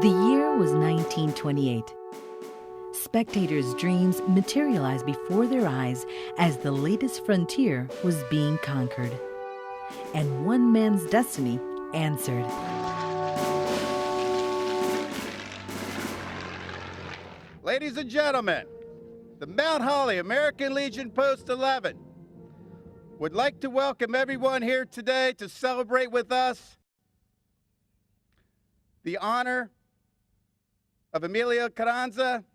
The year was 1928. Spectators' dreams materialized before their eyes as the latest frontier was being conquered. And one man's destiny answered. Ladies and gentlemen, the Mount Holly American Legion Post 11 would like to welcome everyone here today to celebrate with us the honor of Emilio Carranza.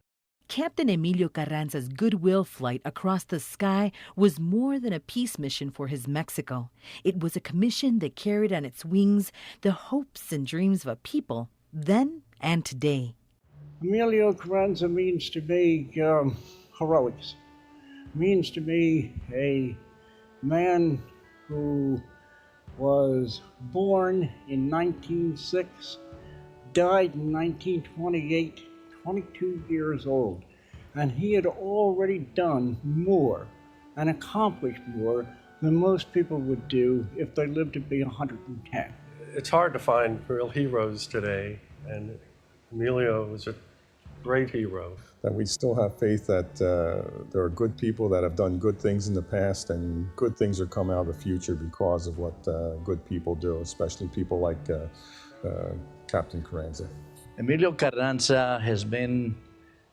Captain Emilio Carranza's goodwill flight across the sky was more than a peace mission for his Mexico. It was a commission that carried on its wings the hopes and dreams of a people then and today. Emilio Carranza means to me heroics. Means to me a man who was born in 1906, died in 1928, 22 years old, and he had already done more and accomplished more than most people would do if they lived to be 110. It's hard to find real heroes today, and Emilio was a great hero. That we still have faith that there are good people that have done good things in the past, and good things are coming out of the future because of what good people do, especially people like Captain Carranza. Emilio Carranza has been,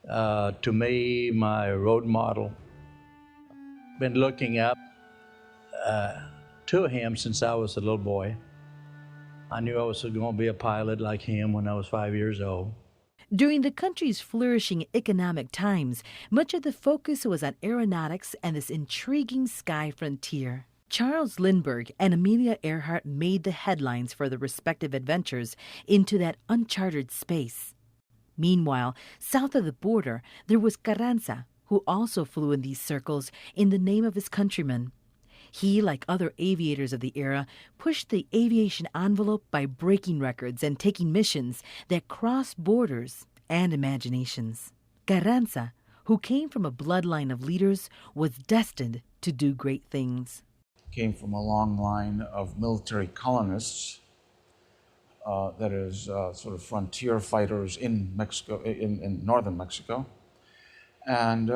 to me, my role model. Been looking up to him since I was a little boy. I knew I was going to be a pilot like him when I was 5 years old. During the country's flourishing economic times, much of the focus was on aeronautics and this intriguing sky frontier. Charles Lindbergh and Amelia Earhart made the headlines for their respective adventures into that uncharted space. Meanwhile, south of the border, there was Carranza, who also flew in these circles in the name of his countrymen. He, like other aviators of the era, pushed the aviation envelope by breaking records and taking missions that crossed borders and imaginations. Carranza, who came from a bloodline of leaders, was destined to do great things. Came from a long line of military colonists, that is, sort of frontier fighters in Mexico, in northern Mexico, and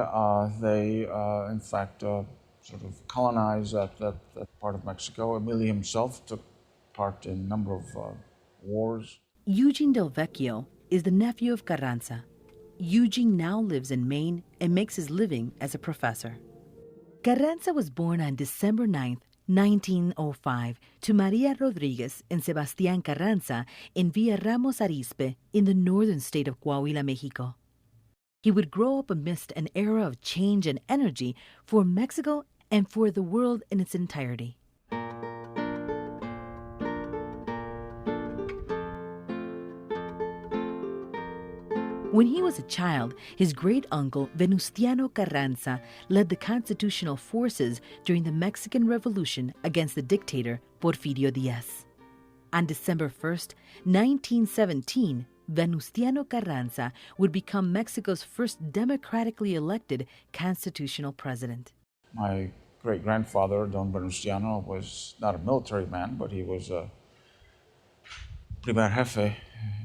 they, in fact, sort of colonized that part of Mexico. Emilio himself took part in a number of wars. Eugene Del Vecchio is the nephew of Carranza. Eugene now lives in Maine and makes his living as a professor. Carranza was born on December 9, 1905, to Maria Rodriguez and Sebastián Carranza in Villa Ramos Arizpe in the northern state of Coahuila, Mexico. He would grow up amidst an era of change and energy for Mexico and for the world in its entirety. When he was a child, his great-uncle Venustiano Carranza led the constitutional forces during the Mexican Revolution against the dictator Porfirio Diaz. On December 1st, 1917, Venustiano Carranza would become Mexico's first democratically elected constitutional president. My great-grandfather, Don Venustiano, was not a military man, but he was a primer jefe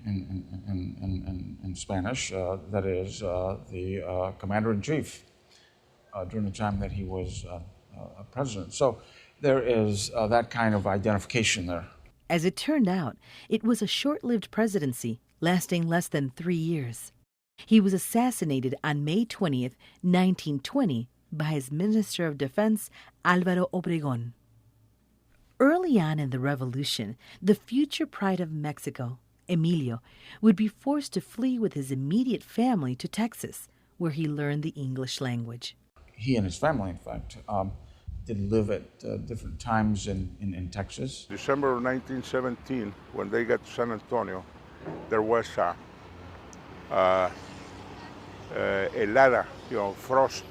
in Spanish, that is, the commander-in-chief during the time that he was a president. So there is that kind of identification there. As it turned out, it was a short-lived presidency, lasting less than 3 years. He was assassinated on May 20th, 1920, by his Minister of Defense, Álvaro Obregón. Early on in the revolution, the future pride of Mexico, Emilio, would be forced to flee with his immediate family to Texas, where he learned the English language. He and his family, in fact, did live at different times in Texas. December of 1917, when they got to San Antonio, there was helada, frost.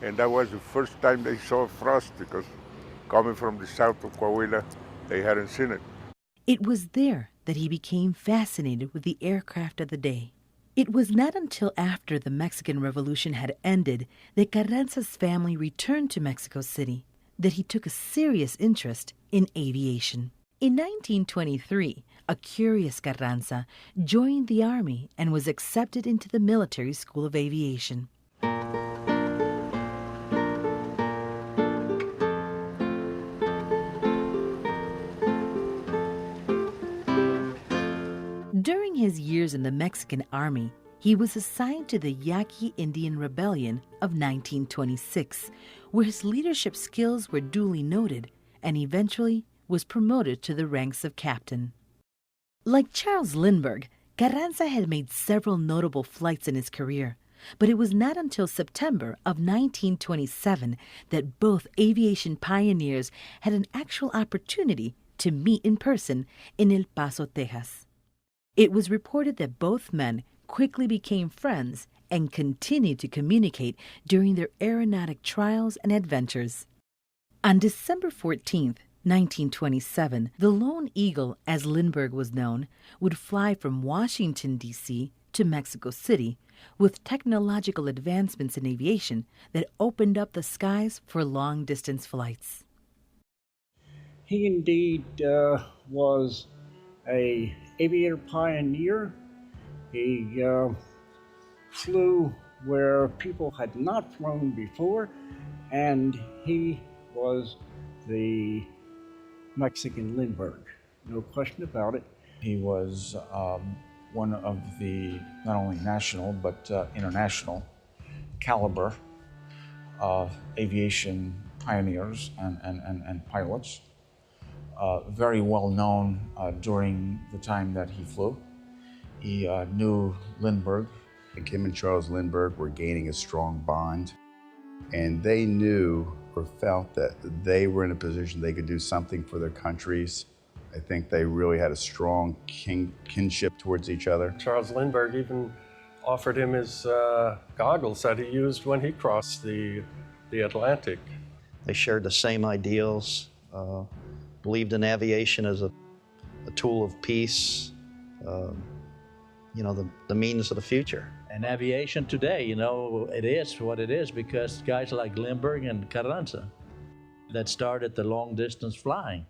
And that was the first time they saw frost, because coming from the south of Coahuila, they hadn't seen it. It was there that he became fascinated with the aircraft of the day. It was not until after the Mexican Revolution had ended that Carranza's family returned to Mexico City that he took a serious interest in aviation. In 1923, A curious Carranza joined the Army and was accepted into the Military School of Aviation. During his years in the Mexican Army, he was assigned to the Yaqui Indian Rebellion of 1926, where his leadership skills were duly noted and eventually was promoted to the ranks of captain. Like Charles Lindbergh, Carranza had made several notable flights in his career, but it was not until September of 1927 that both aviation pioneers had an actual opportunity to meet in person in El Paso, Texas. It was reported that both men quickly became friends and continued to communicate during their aeronautic trials and adventures. On December 14th, 1927, the Lone Eagle, as Lindbergh was known, would fly from Washington, D.C. to Mexico City with technological advancements in aviation that opened up the skies for long-distance flights. He indeed was an aviator pioneer. He flew where people had not flown before, and he was the Mexican Lindbergh, no question about it. He was one of the not only national but international caliber of aviation pioneers and pilots. Very well known during the time that he flew. He knew Lindbergh. Him and Charles Lindbergh were gaining a strong bond, and they knew or felt that they were in a position they could do something for their countries. I think they really had a strong kinship towards each other. Charles Lindbergh even offered him his goggles that he used when he crossed the Atlantic. They shared the same ideals, believed in aviation as a tool of peace, the means of the future. And aviation today, it is what it is because guys like Lindbergh and Carranza that started the long-distance flying.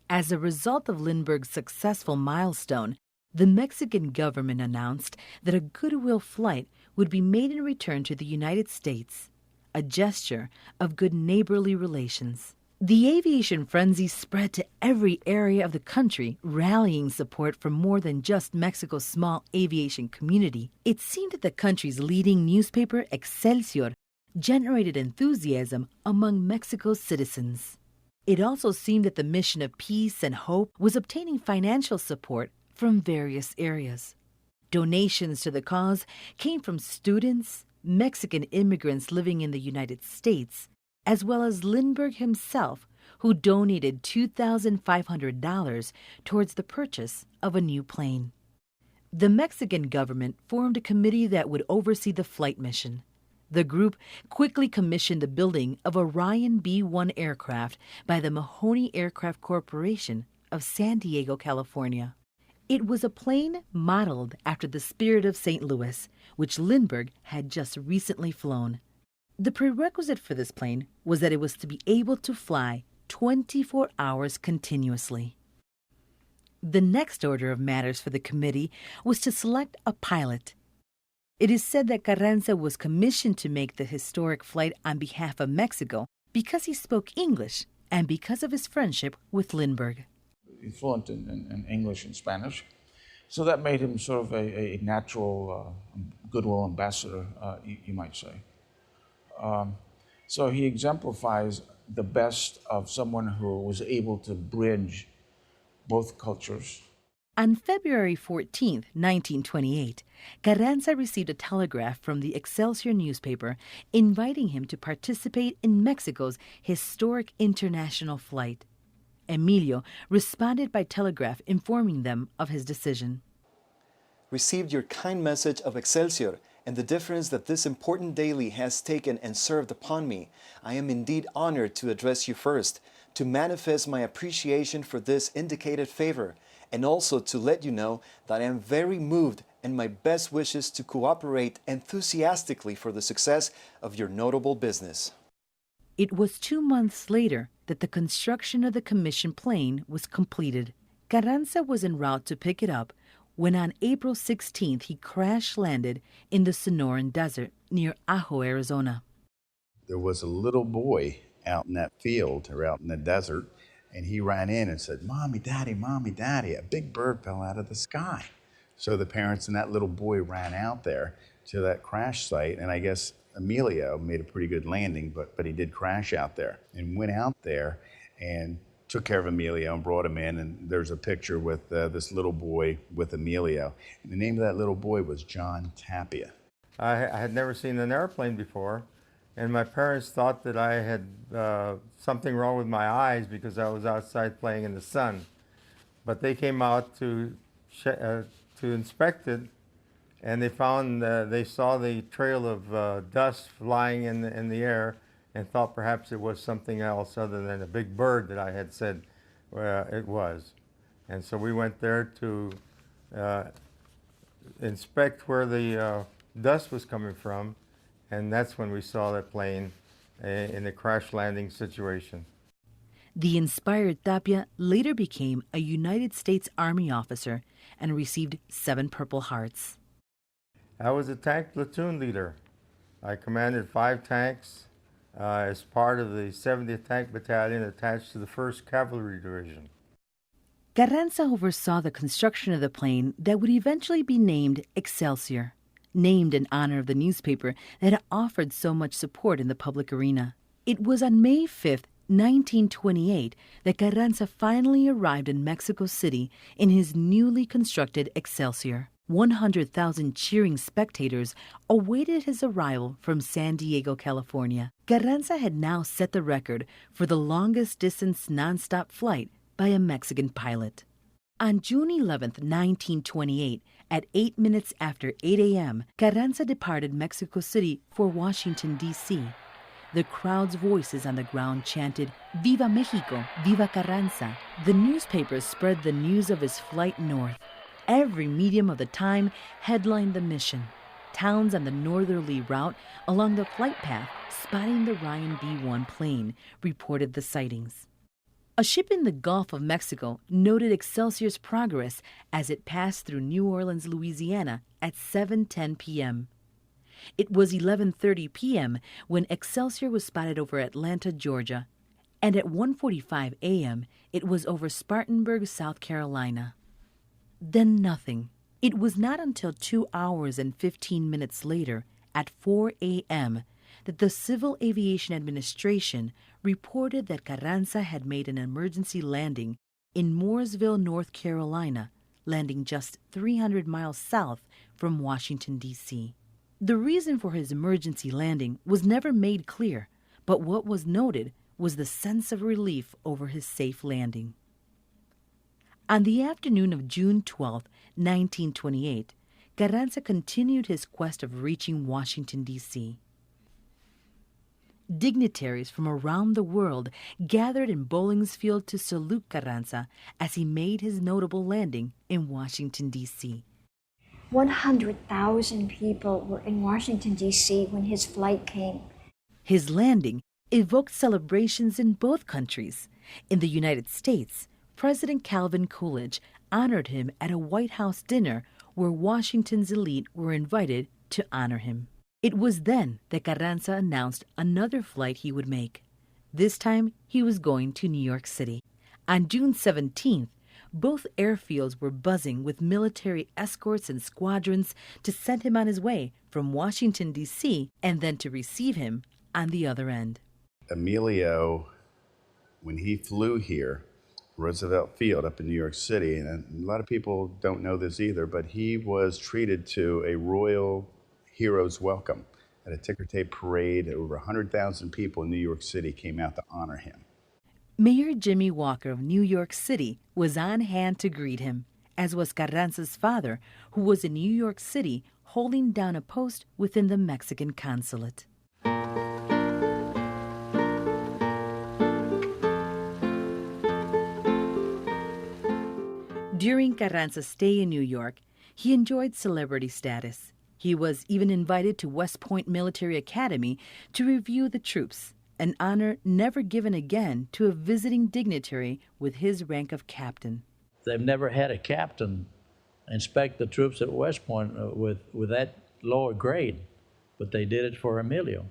As a result of Lindbergh's successful milestone, the Mexican government announced that a goodwill flight would be made in return to the United States, a gesture of good neighborly relations. The aviation frenzy spread to every area of the country, rallying support from more than just Mexico's small aviation community. It seemed that the country's leading newspaper, Excelsior, generated enthusiasm among Mexico's citizens. It also seemed that the mission of peace and hope was obtaining financial support from various areas. Donations to the cause came from students, Mexican immigrants living in the United States, as well as Lindbergh himself, who donated $2,500 towards the purchase of a new plane. The Mexican government formed a committee that would oversee the flight mission. The group quickly commissioned the building of a Ryan B-1 aircraft by the Mahoney Aircraft Corporation of San Diego, California. It was a plane modeled after the Spirit of St. Louis, which Lindbergh had just recently flown. The prerequisite for this plane was that it was to be able to fly 24 hours continuously. The next order of matters for the committee was to select a pilot. It is said that Carranza was commissioned to make the historic flight on behalf of Mexico because he spoke English and because of his friendship with Lindbergh. He's fluent in English and Spanish, so that made him sort of a natural goodwill ambassador, you might say. So he exemplifies the best of someone who was able to bridge both cultures. On February 14, 1928, Carranza received a telegraph from the Excelsior newspaper inviting him to participate in Mexico's historic international flight. Emilio responded by telegraph informing them of his decision. Received your kind message of Excelsior and the difference that this important daily has taken and served upon me. I am indeed honored to address you first, to manifest my appreciation for this indicated favor, and also to let you know that I am very moved and my best wishes to cooperate enthusiastically for the success of your notable business. It was 2 months later that the construction of the commissioned plane was completed. Carranza was en route to pick it up when on April 16th he crash-landed in the Sonoran Desert near Ajo, Arizona. There was a little boy out in that field or out in the desert, and he ran in and said, Mommy, Daddy, a big bird fell out of the sky. So the parents and that little boy ran out there to that crash site, and I guess Emilio made a pretty good landing, but he did crash out there and went out there and took care of Emilio and brought him in, and there's a picture with this little boy with Emilio. And the name of that little boy was John Tapia. I had never seen an airplane before, and my parents thought that I had something wrong with my eyes because I was outside playing in the sun. But they came out to inspect it, and they saw the trail of dust flying in the air, and thought perhaps it was something else other than a big bird that I had said it was. And so we went there to inspect where the dust was coming from, and that's when we saw that plane in a crash landing situation. The inspired Tapia later became a United States Army officer and received 7 Purple Hearts. I was a tank platoon leader. I commanded 5 tanks as part of the 70th Tank Battalion attached to the 1st Cavalry Division. Carranza oversaw the construction of the plane that would eventually be named Excelsior, named in honor of the newspaper that had offered so much support in the public arena. It was on May 5th, 1928, that Carranza finally arrived in Mexico City in his newly constructed Excelsior. 100,000 cheering spectators awaited his arrival from San Diego, California. Carranza had now set the record for the longest distance nonstop flight by a Mexican pilot. On June 11, 1928, at 8 minutes after 8 a.m., Carranza departed Mexico City for Washington, D.C. The crowd's voices on the ground chanted, "Viva Mexico! Viva Carranza!" The newspapers spread the news of his flight north. Every medium of the time headlined the mission. Towns on the northerly route along the flight path, spotting the Ryan B-1 plane, reported the sightings. A ship in the Gulf of Mexico noted Excelsior's progress as it passed through New Orleans, Louisiana at 7:10 p.m. It was 11:30 p.m. when Excelsior was spotted over Atlanta, Georgia, and at 1:45 a.m. it was over Spartanburg, South Carolina. Then nothing. It was not until 2 hours and 15 minutes later, at 4 a.m., that the Civil Aviation Administration reported that Carranza had made an emergency landing in Mooresville, North Carolina, landing just 300 miles south from Washington, D.C. The reason for his emergency landing was never made clear, but what was noted was the sense of relief over his safe landing. On the afternoon of June 12, 1928, Carranza continued his quest of reaching Washington, D.C. Dignitaries from around the world gathered in Bowlings Field to salute Carranza as he made his notable landing in Washington, D.C. 100,000 people were in Washington, D.C. when his flight came. His landing evoked celebrations in both countries. In the United States, President Calvin Coolidge honored him at a White House dinner where Washington's elite were invited to honor him. It was then that Carranza announced another flight he would make. This time, he was going to New York City. On June 17th, both airfields were buzzing with military escorts and squadrons to send him on his way from Washington, D.C., and then to receive him on the other end. Emilio, when he flew here, Roosevelt Field up in New York City, and a lot of people don't know this either, but he was treated to a royal hero's welcome at a ticker tape parade. Over 100,000 people in New York City came out to honor him. Mayor Jimmy Walker of New York City was on hand to greet him, as was Carranza's father, who was in New York City holding down a post within the Mexican consulate. During Carranza's stay in New York, he enjoyed celebrity status. He was even invited to West Point Military Academy to review the troops, an honor never given again to a visiting dignitary with his rank of captain. they've never had a captain inspect the troops at West Point with that lower grade, but they did it for Emilio.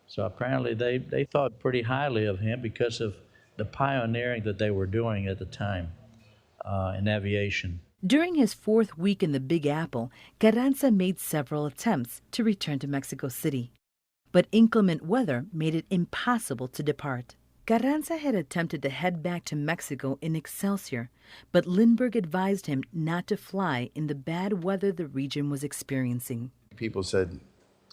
So apparently they thought pretty highly of him because of the pioneering that they were doing at the time in aviation. During his 4th week in the Big Apple, Carranza made several attempts to return to Mexico City. But inclement weather made it impossible to depart. Carranza had attempted to head back to Mexico in Excelsior, but Lindbergh advised him not to fly in the bad weather the region was experiencing. People said,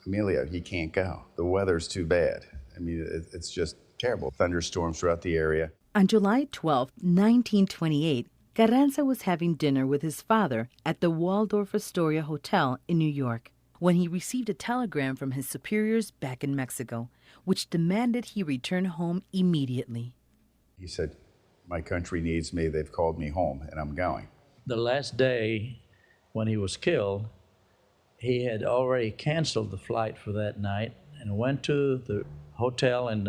Emilio, he can't go. The weather's too bad. I mean, it's just terrible. Thunderstorms throughout the area. On July 12, 1928, Carranza was having dinner with his father at the Waldorf Astoria Hotel in New York when he received a telegram from his superiors back in Mexico, which demanded he return home immediately. He said, my country needs me. They've called me home, and I'm going. The last day when he was killed, he had already canceled the flight for that night and went to the hotel in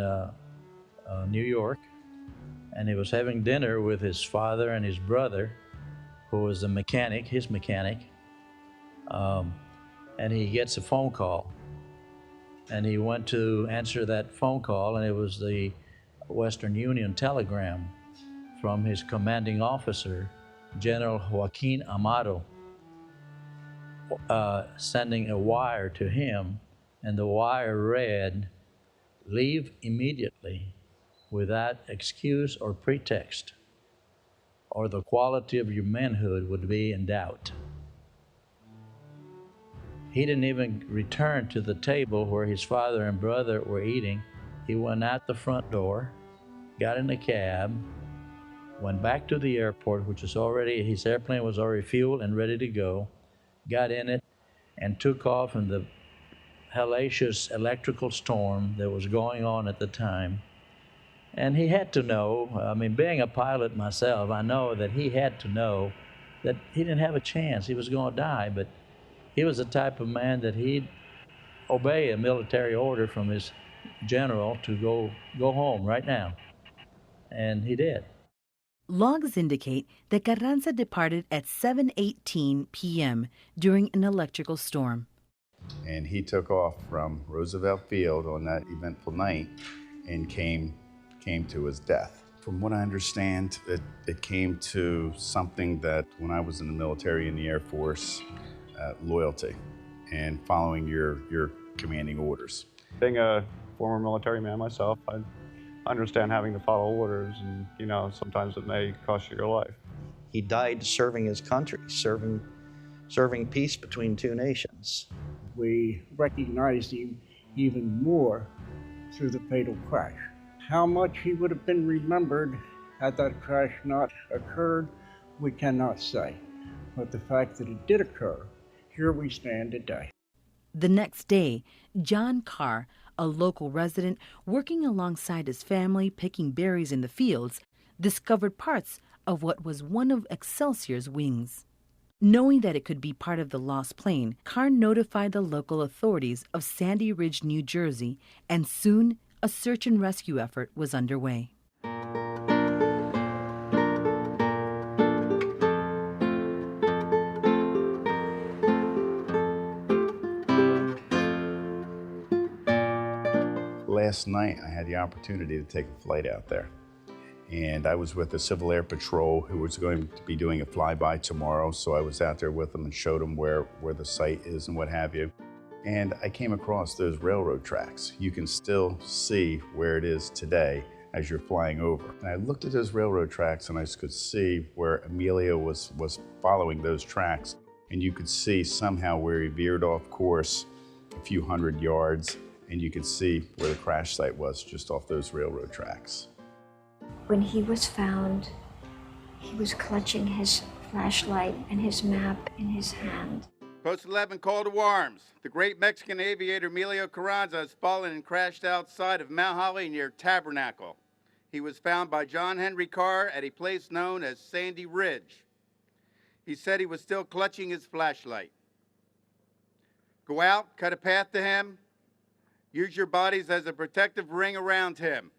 New York, and he was having dinner with his father and his brother, who was a mechanic, his mechanic, and he gets a phone call. And he went to answer that phone call, and it was the Western Union telegram from his commanding officer, General Joaquin Amado, sending a wire to him, and the wire read, "Leave immediately without excuse or pretext, or the quality of your manhood would be in doubt." He didn't even return to the table where his father and brother were eating. He went out the front door, got in a cab, went back to the airport, which was already, his airplane was already fueled and ready to go, got in it, and took off in the hellacious electrical storm that was going on at the time. And he had to know, I mean, being a pilot myself, I know that he had to know that he didn't have a chance. He was going to die, but he was the type of man that he'd obey a military order from his general to go home right now. And he did. Logs indicate that Carranza departed at 7:18 p.m. during an electrical storm. And he took off from Roosevelt Field on that eventful night and came to his death. From what I understand, it came to something that when I was in the military in the Air Force, loyalty and following your commanding orders. Being a former military man myself, I understand having to follow orders, and sometimes it may cost you your life. He died serving his country, serving peace between two nations. We recognized him even more through the fatal crash. How much he would have been remembered had that crash not occurred, we cannot say. But the fact that it did occur, here we stand today. The next day, John Carr, a local resident working alongside his family picking berries in the fields, discovered parts of what was one of Excelsior's wings. Knowing that it could be part of the lost plane, Carr notified the local authorities of Sandy Ridge, New Jersey, and soon a search and rescue effort was underway. Last night, I had the opportunity to take a flight out there. And I was with the Civil Air Patrol, who was going to be doing a flyby tomorrow. So I was out there with them and showed them where the site is and what have you. And I came across those railroad tracks. You can still see where it is today as you're flying over. And I looked at those railroad tracks and I could see where Emilio was following those tracks. And you could see somehow where he veered off course a few hundred yards. And you could see where the crash site was just off those railroad tracks. When he was found, he was clutching his flashlight and his map in his hand. Post 11 call to arms. The great Mexican aviator Emilio Carranza has fallen and crashed outside of Mount Holly near Tabernacle. He was found by John Henry Carr at a place known as Sandy Ridge. He said he was still clutching his flashlight. Go out, cut a path to him. Use your bodies as a protective ring around him.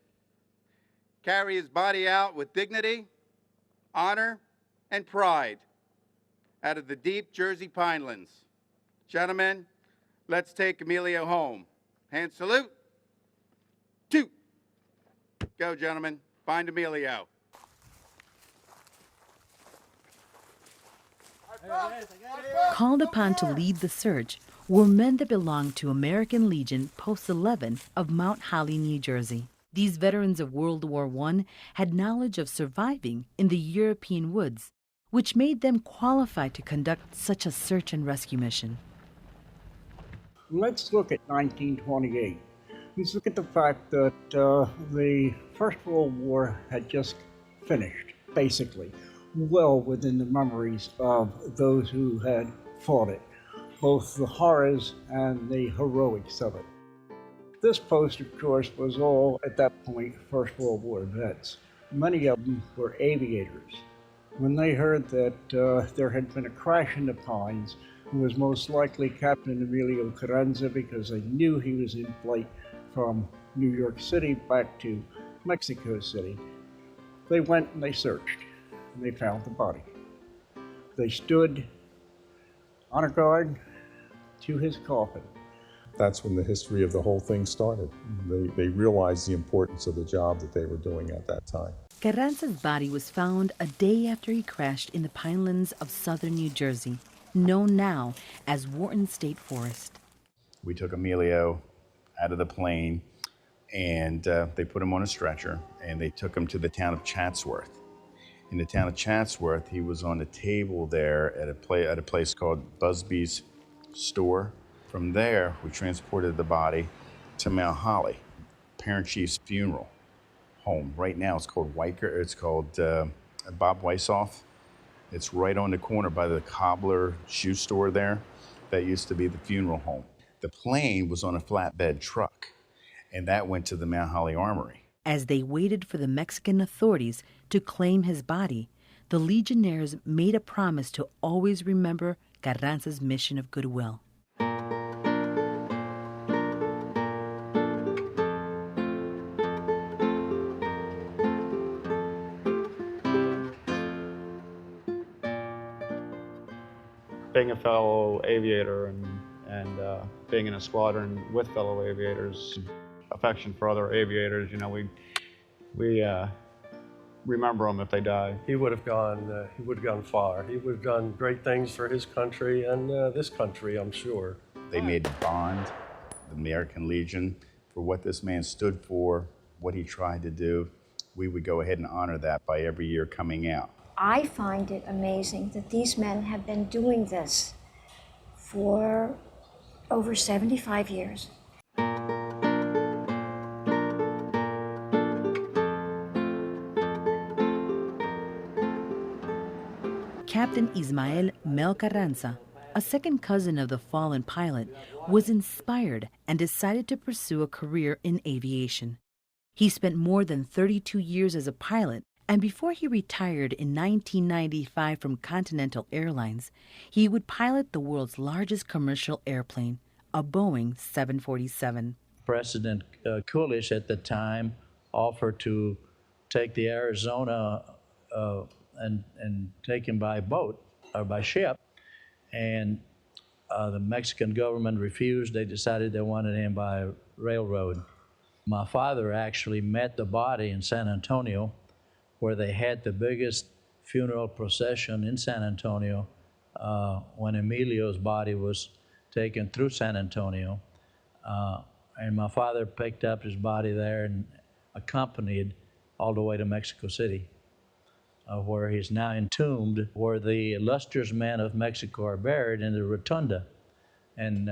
Carry his body out with dignity, honor, and pride out of the deep Jersey pinelands. Gentlemen, let's take Emilio home. Hand salute. 2. Go, gentlemen. Find Emilio. Called upon to lead the search were men that belonged to American Legion Post 11 of Mount Holly, New Jersey. These veterans of World War I had knowledge of surviving in the European woods, which made them qualified to conduct such a search and rescue mission. Let's look at 1928. Let's look at the fact that the First World War had just finished, basically, well within the memories of those who had fought it, both the horrors and the heroics of it. This post, of course, was all, at that point, First World War vets. Many of them were aviators. When they heard that there had been a crash in the pines, it was most likely Captain Emilio Carranza, because they knew he was in flight from New York City back to Mexico City. They went and they searched, and they found the body. They stood honor guard to his coffin. That's when the history of the whole thing started. They realized the importance of the job that they were doing at that time. Carranza's body was found a day after he crashed in the pinelands of southern New Jersey, known now as Wharton State Forest. We took Emilio out of the plane, and they put him on a stretcher, and they took him to the town of Chatsworth. In the town of Chatsworth, he was on a table there at a place called Busby's Store. From there, we transported the body to Mount Holly, Parent Chief's funeral home. Right now, it's called Bob Weissoff. It's right on the corner by the cobbler shoe store there. That used to be the funeral home. The plane was on a flatbed truck, and that went to the Mount Holly Armory. As they waited for the Mexican authorities to claim his body, the Legionnaires made a promise to always remember Carranza's mission of goodwill. Being a fellow aviator and being in a squadron with fellow aviators, affection for other aviators, you know, we remember them if they die. He would have gone far. He would have done great things for his country and this country, I'm sure. They made a bond, the American Legion, for what this man stood for, what he tried to do. We would go ahead and honor that by every year coming out. I find it amazing that these men have been doing this for over 75 years. Captain Ismael Mel Carranza, a second cousin of the fallen pilot, was inspired and decided to pursue a career in aviation. He spent more than 32 years as a pilot, and before he retired in 1995 from Continental Airlines, he would pilot the world's largest commercial airplane, a Boeing 747. President Coolidge at the time offered to take the Arizona and take him by boat or by ship, and the Mexican government refused. They decided they wanted him by railroad. My father actually met the body in San Antonio, where they had the biggest funeral procession in San Antonio when Emilio's body was taken through San Antonio. And my father picked up his body there and accompanied all the way to Mexico City, where he's now entombed, where the illustrious men of Mexico are buried in the rotunda. And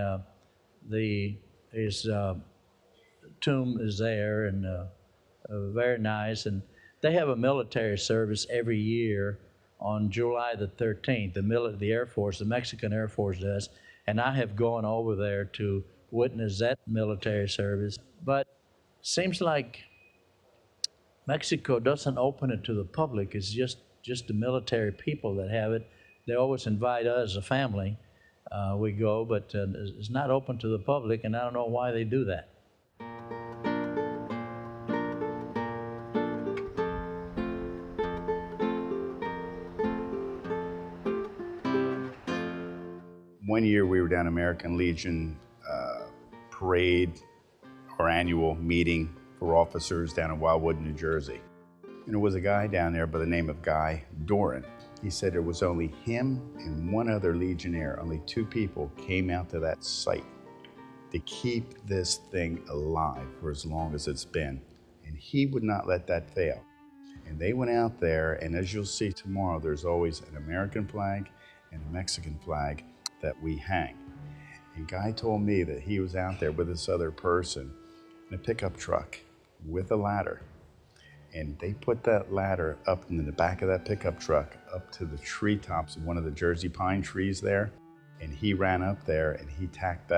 his tomb is there, and very nice. And they have a military service every year on July the 13th. The Air Force, the Mexican Air Force does, and I have gone over there to witness that military service. But seems like Mexico doesn't open it to the public. It's just the military people that have it. They always invite us as a family. We go, but it's not open to the public, and I don't know why they do that. One year we were down American Legion parade, our annual meeting for officers down in Wildwood, New Jersey. And there was a guy down there by the name of Guy Doran. He said there was only him and one other Legionnaire, only 2 people came out to that site to keep this thing alive for as long as it's been. And he would not let that fail. And they went out there, and as you'll see tomorrow, there's always an American flag and a Mexican flag that we hang. And Guy told me that he was out there with this other person in a pickup truck with a ladder. And they put that ladder up in the back of that pickup truck up to the treetops of one of the Jersey pine trees there. And he ran up there and he tacked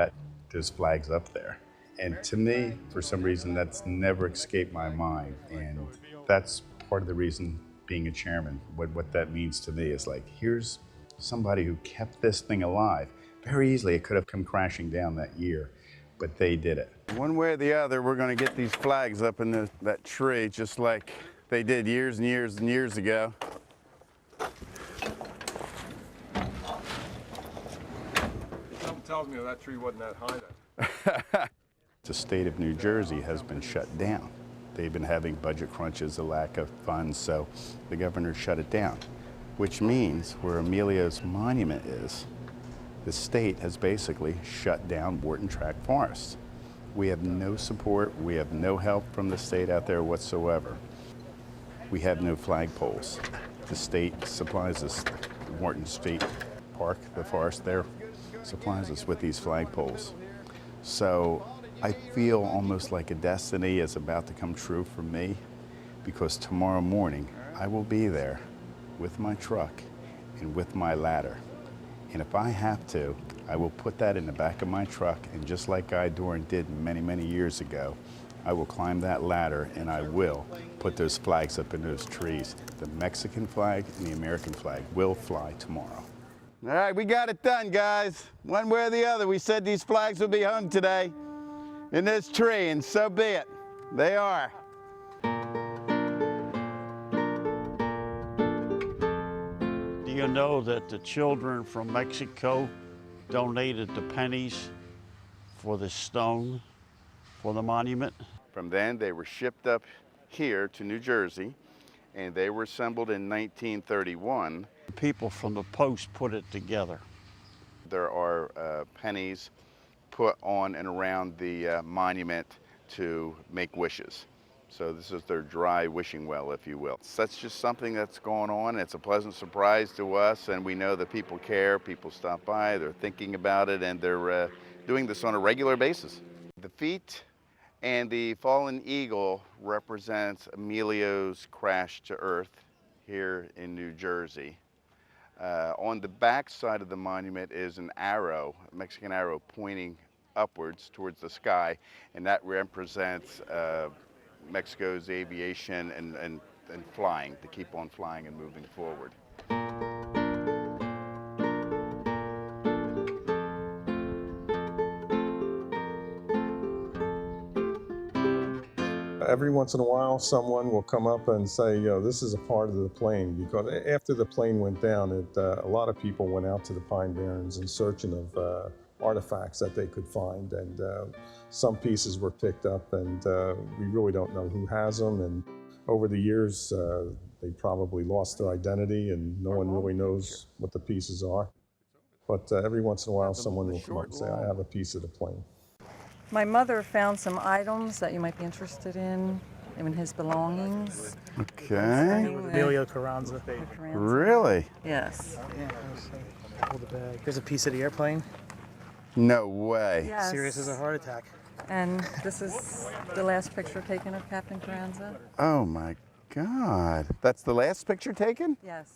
those flags up there. And to me, for some reason, that's never escaped my mind. And that's part of the reason being a chairman, what that means to me is like, here's somebody who kept this thing alive. Very easily, it could have come crashing down that year, but they did it. One way or the other, we're going to get these flags up in that tree, just like they did years and years and years ago. Something tells me that tree wasn't that high then. The state of New Jersey has been shut down. They've been having budget crunches, a lack of funds, so the governor shut it down, which means where Emilio's monument is, the state has basically shut down Wharton Tract Forest. We have no support, we have no help from the state out there whatsoever. We have no flagpoles. The state supplies us, Wharton State Park, the forest there, supplies us with these flagpoles. So I feel almost like a destiny is about to come true for me, because tomorrow morning I will be there with my truck and with my ladder. And if I have to, I will put that in the back of my truck, and just like Guy Doran did many, many years ago, I will climb that ladder and I will put those flags up in those trees. The Mexican flag and the American flag will fly tomorrow. All right, we got it done, guys. One way or the other, we said these flags would be hung today in this tree, and so be it. They are. Do you know that the children from Mexico donated the pennies for the stone for the monument? From then, they were shipped up here to New Jersey, and they were assembled in 1931. People from the post put it together. There are pennies put on and around the monument to make wishes. So this is their dry wishing well, if you will. So that's just something that's going on. It's a pleasant surprise to us, and we know that people care, people stop by, they're thinking about it, and they're doing this on a regular basis. The feet and the fallen eagle represents Emilio's crash to earth here in New Jersey. On the back side of the monument is an arrow, a Mexican arrow pointing upwards towards the sky, and that represents Mexico's aviation and flying, to keep on flying and moving forward. Every once in a while, someone will come up and say, this is a part of the plane, because after the plane went down, a lot of people went out to the Pine Barrens in searching of artifacts that they could find, and some pieces were picked up, and we really don't know who has them, and over the years, they probably lost their identity, and no one really knows what the pieces are. But every once in a while, someone will come up and say, I have a piece of the plane. My mother found some items that you might be interested in his belongings. Okay. Emilio Carranza. Really? Yes. Hold the bag. Here's a piece of the airplane. No way. Yes. Serious as a heart attack. And this is the last picture taken of Captain Carranza. Oh my God. That's the last picture taken? Yes.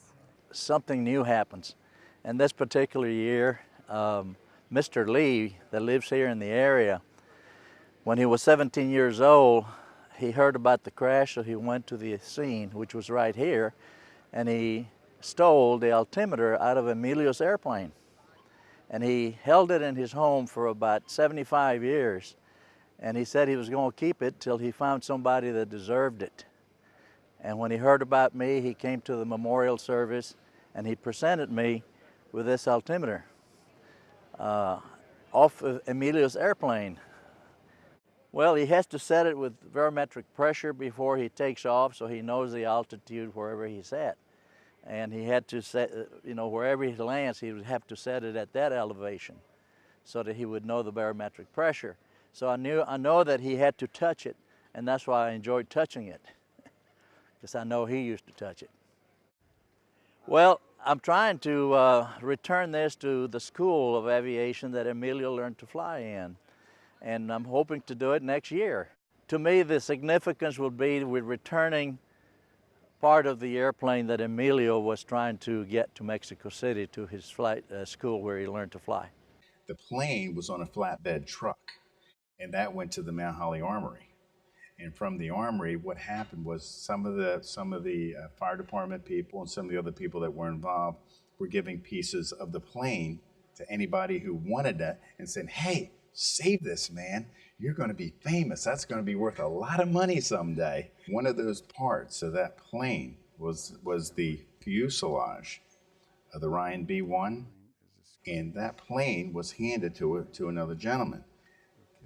Something new happens. And this particular year, Mr. Lee, that lives here in the area, when he was 17 years old, he heard about the crash, so he went to the scene, which was right here, and he stole the altimeter out of Emilio's airplane. And he held it in his home for about 75 years. And he said he was going to keep it till he found somebody that deserved it. And when he heard about me, he came to the memorial service and he presented me with this altimeter. off of Emilio's airplane. Well, he has to set it with barometric pressure before he takes off, so he knows the altitude wherever he's at. And he had to set, wherever he lands, he would have to set it at that elevation so that he would know the barometric pressure. So I know that he had to touch it, and that's why I enjoyed touching it, because I know he used to touch it. Well, I'm trying to return this to the school of aviation that Emilio learned to fly in, and I'm hoping to do it next year. To me, the significance will be we're returning part of the airplane that Emilio was trying to get to Mexico City to his flight school where he learned to fly. The plane was on a flatbed truck, and that went to the Mount Holly Armory. And from the armory, what happened was some of the fire department people and some of the other people that were involved were giving pieces of the plane to anybody who wanted it and saying, "Hey, save this, man. You're going to be famous. That's going to be worth a lot of money someday." One of those parts of that plane was the fuselage of the Ryan B-1, and that plane was handed to another gentleman.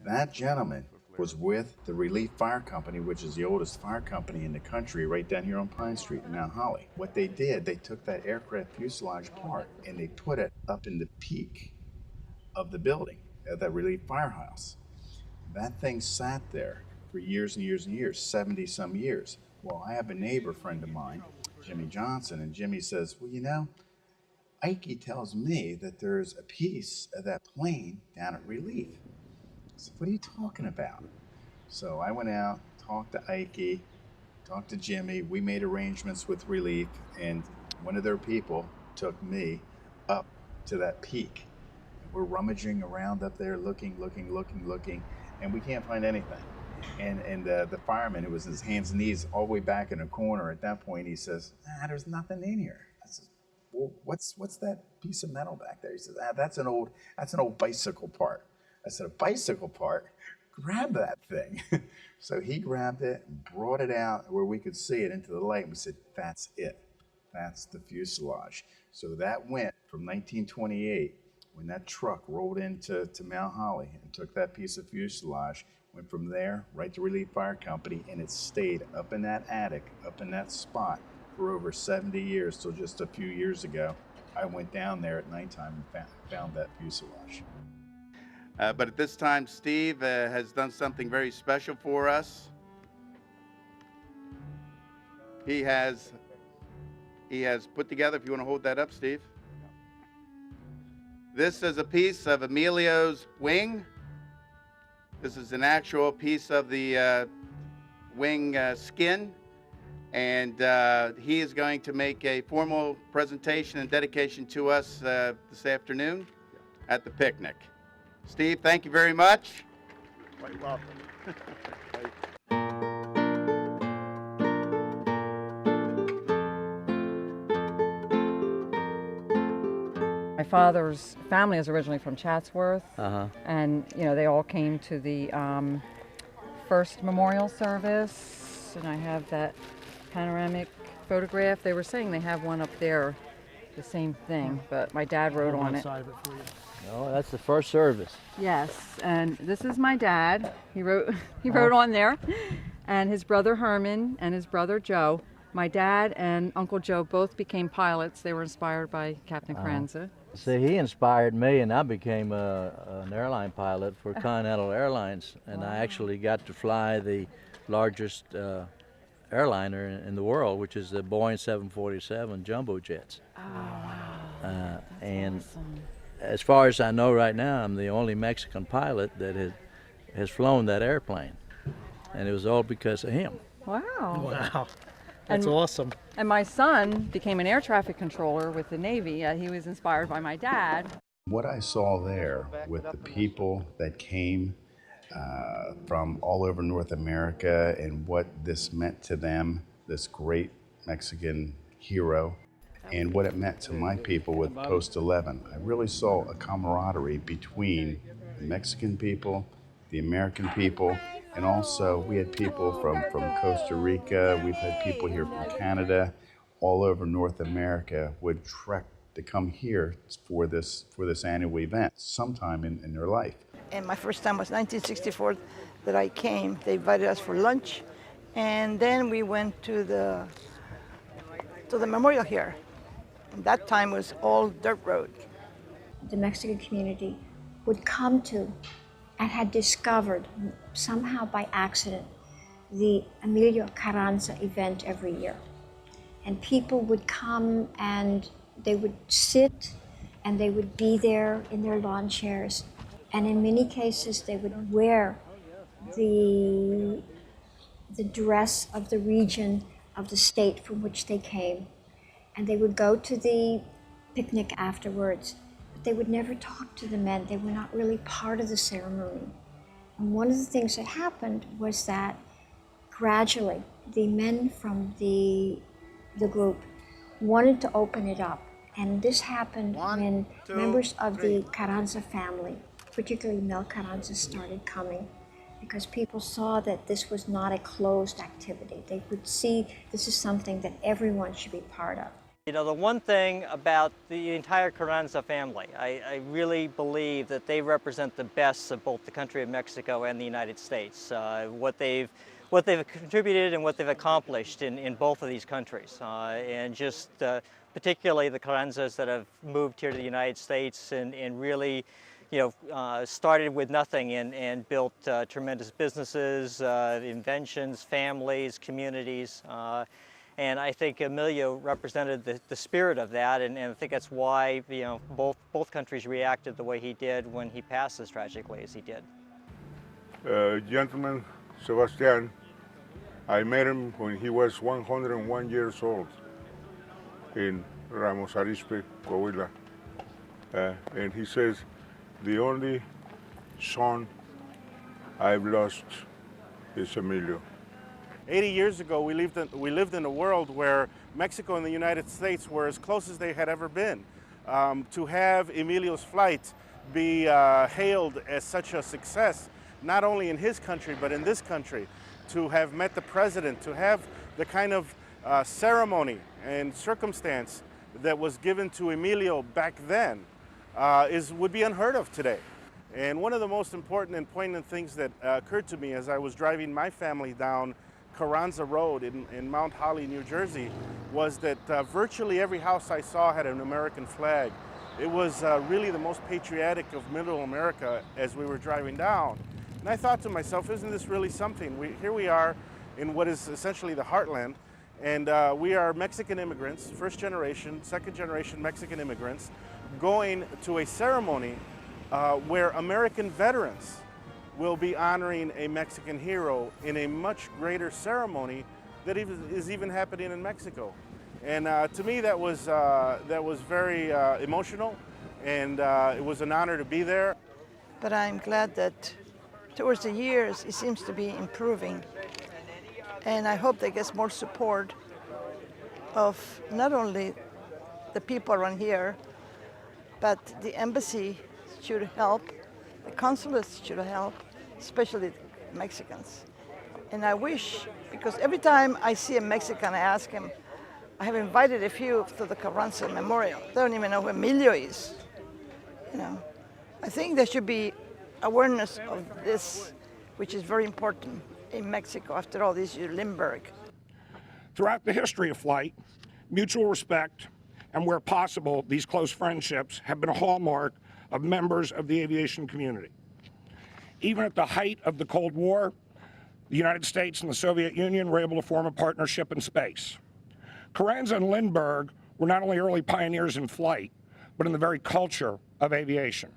That gentleman was with the Relief Fire Company, which is the oldest fire company in the country, right down here on Pine Street in Mount Holly. What they did, they took that aircraft fuselage part and they put it up in the peak of the building, at that Relief Firehouse. That thing sat there for years and years and years, 70-some years. Well, I have a neighbor friend of mine, Jimmy Johnson, and Jimmy says, "Well, Ike tells me that there's a piece of that plane down at Relief." I said, "What are you talking about?" So I went out, talked to Ike, talked to Jimmy. We made arrangements with Relief, and one of their people took me up to that peak. We're rummaging around up there, looking, and we can't find anything. And the fireman, who was his hands and knees all the way back in a corner at that point, he says, "There's nothing in here." I said, "Well, what's that piece of metal back there?" He says, "That's an old bicycle part." I said, "A bicycle part? Grab that thing." So he grabbed it and brought it out where we could see it into the light. And we said, "That's it. That's the fuselage." So that went from 1928, when that truck rolled into Mount Holly and took that piece of fuselage, went from there right to Relief Fire Company, and it stayed up in that attic, up in that spot for over 70 years, till just a few years ago, I went down there at nighttime and found that fuselage. But at this time, Steve has done something very special for us. He has put together, if you want to hold that up, Steve. This is a piece of Emilio's wing. This is an actual piece of the wing skin. And he is going to make a formal presentation and dedication to us this afternoon at the picnic. Steve, thank you very much. Quite welcome. My father's family is originally from Chatsworth, and they all came to the first memorial service, and I have that panoramic photograph. They were saying they have one up there, the same thing, but my dad wrote on it. No, that's the first service. Yes, and this is my dad. He wrote on there, and his brother Herman and his brother Joe. My dad and Uncle Joe both became pilots. They were inspired by Captain Carranza. See, he inspired me, and I became an airline pilot for Continental Airlines, and I actually got to fly the largest airliner in the world, which is the Boeing 747 jumbo jets. Oh, wow. And awesome. As far as I know right now, I'm the only Mexican pilot that has flown that airplane, and it was all because of him. Wow. Wow. That's awesome. And my son became an air traffic controller with the Navy. He was inspired by my dad. What I saw there with the people that came from all over North America and what this meant to them, this great Mexican hero, and what it meant to my people with Post 11. I really saw a camaraderie between the Mexican people, the American people, and also we had people from Costa Rica, we've had people here from Canada, all over North America would trek to come here for this annual event sometime in their life. And my first time was 1964 that I came. They invited us for lunch, and then we went to the memorial here. And that time was all dirt road. The Mexican community would come to and had discovered somehow by accident the Emilio Carranza event every year. And people would come and they would sit and they would be there in their lawn chairs. And in many cases, they would wear the dress of the region, of the state from which they came. And they would go to the picnic afterwards, but they would never talk to the men. They were not really part of the ceremony. And one of the things that happened was that gradually, the men from the group wanted to open it up. And this happened when members of the Carranza family, particularly Mel Carranza, started coming, because people saw that this was not a closed activity. They could see this is something that everyone should be part of. You know, the one thing about the entire Carranza family, I really believe that they represent the best of both the country of Mexico and the United States. What they've contributed and what they've accomplished in both of these countries. And just particularly the Carranzas that have moved here to the United States and really, you know, started with nothing and built tremendous businesses, inventions, families, communities. And I think Emilio represented the spirit of that, and I think that's why, you know, both countries reacted the way he did when he passed as tragically as he did. Gentleman Sebastian, I met him when he was 101 years old in Ramos Arizpe, Coahuila. And he says, the only son I've lost is Emilio. 80 years ago, we lived in a world where Mexico and the United States were as close as they had ever been. To have Emilio's flight be hailed as such a success, not only in his country, but in this country, to have met the president, to have the kind of ceremony and circumstance that was given to Emilio back then would be unheard of today. And one of the most important and poignant things that occurred to me as I was driving my family down Carranza Road in Mount Holly, New Jersey, was that virtually every house I saw had an American flag. It was really the most patriotic of Middle America as we were driving down. And I thought to myself, isn't this really something? Here we are in what is essentially the heartland, and we are Mexican immigrants, first generation, second generation Mexican immigrants, going to a ceremony where American veterans will be honoring a Mexican hero in a much greater ceremony that is even happening in Mexico. And to me, that was very emotional, and it was an honor to be there. But I'm glad that towards the years, it seems to be improving. And I hope that gets more support of not only the people around here, but the embassy should help, the consulates should help, especially Mexicans. And I wish, because every time I see a Mexican, I ask him, I have invited a few to the Carranza Memorial. They don't even know who Emilio is. You know, I think there should be awareness of this, which is very important in Mexico. After all, this is Lindbergh. Throughout the history of flight, mutual respect, and where possible, these close friendships have been a hallmark of members of the aviation community. Even at the height of the Cold War, the United States and the Soviet Union were able to form a partnership in space. Carranza and Lindbergh were not only early pioneers in flight, but in the very culture of aviation.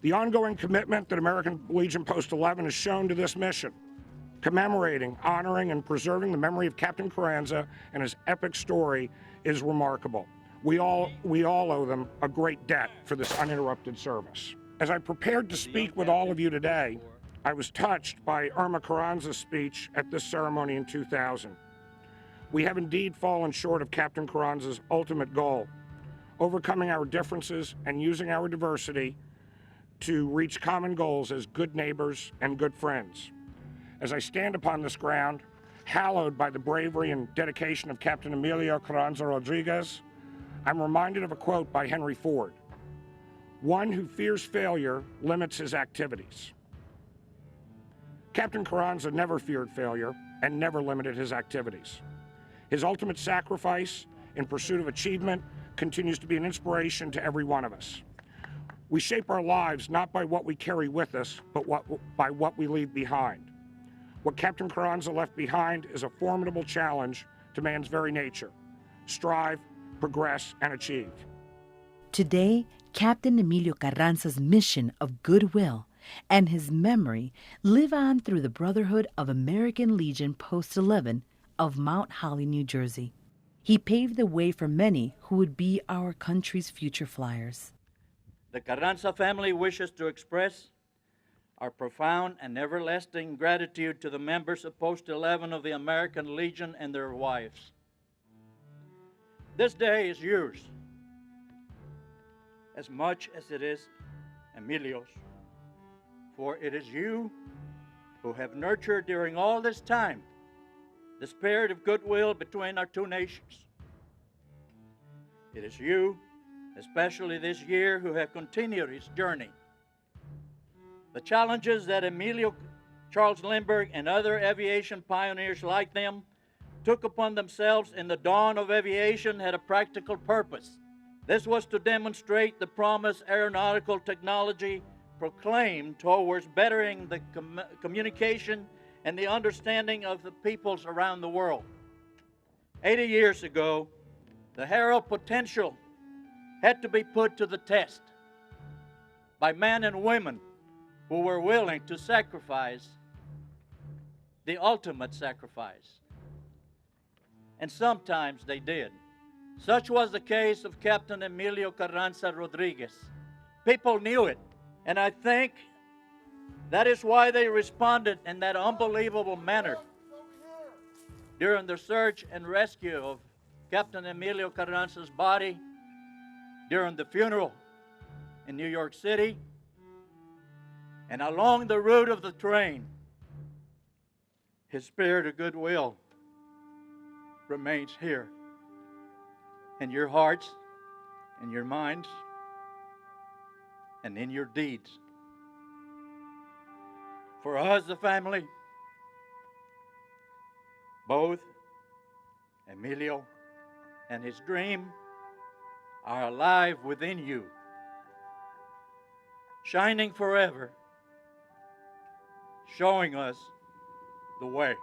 The ongoing commitment that American Legion Post 11 has shown to this mission, commemorating, honoring, and preserving the memory of Captain Carranza and his epic story, is remarkable. We all owe them a great debt for this uninterrupted service. As I prepared to speak with all of you today, I was touched by Irma Carranza's speech at this ceremony in 2000. We have indeed fallen short of Captain Carranza's ultimate goal, overcoming our differences and using our diversity to reach common goals as good neighbors and good friends. As I stand upon this ground, hallowed by the bravery and dedication of Captain Emilio Carranza Rodriguez, I'm reminded of a quote by Henry Ford: "One who fears failure limits his activities." Captain Carranza never feared failure and never limited his activities. His ultimate sacrifice in pursuit of achievement continues to be an inspiration to every one of us. We shape our lives not by what we carry with us, but by what we leave behind. What Captain Carranza left behind is a formidable challenge to man's very nature: strive, progress, and achieve. Today, Captain Emilio Carranza's mission of goodwill and his memory live on through the Brotherhood of American Legion Post 11 of Mount Holly, New Jersey. He paved the way for many who would be our country's future flyers. The Carranza family wishes to express our profound and everlasting gratitude to the members of Post 11 of the American Legion and their wives. This day is yours, as much as it is Emilio's, for it is you who have nurtured during all this time the spirit of goodwill between our two nations. It is you, especially this year, who have continued its journey. The challenges that Emilio, Charles Lindbergh, and other aviation pioneers like them took upon themselves in the dawn of aviation had a practical purpose. This was to demonstrate the promise aeronautical technology proclaimed towards bettering the communication and the understanding of the peoples around the world. 80 years ago, the herald potential had to be put to the test by men and women who were willing to sacrifice the ultimate sacrifice. And sometimes they did. Such was the case of Captain Emilio Carranza Rodriguez. People knew it, and I think that is why they responded in that unbelievable manner during the search and rescue of Captain Emilio Carranza's body, during the funeral in New York City, and along the route of the train. His spirit of goodwill remains here in your hearts, in your minds, and in your deeds. For us, the family, both Emilio and his dream are alive within you, shining forever, showing us the way.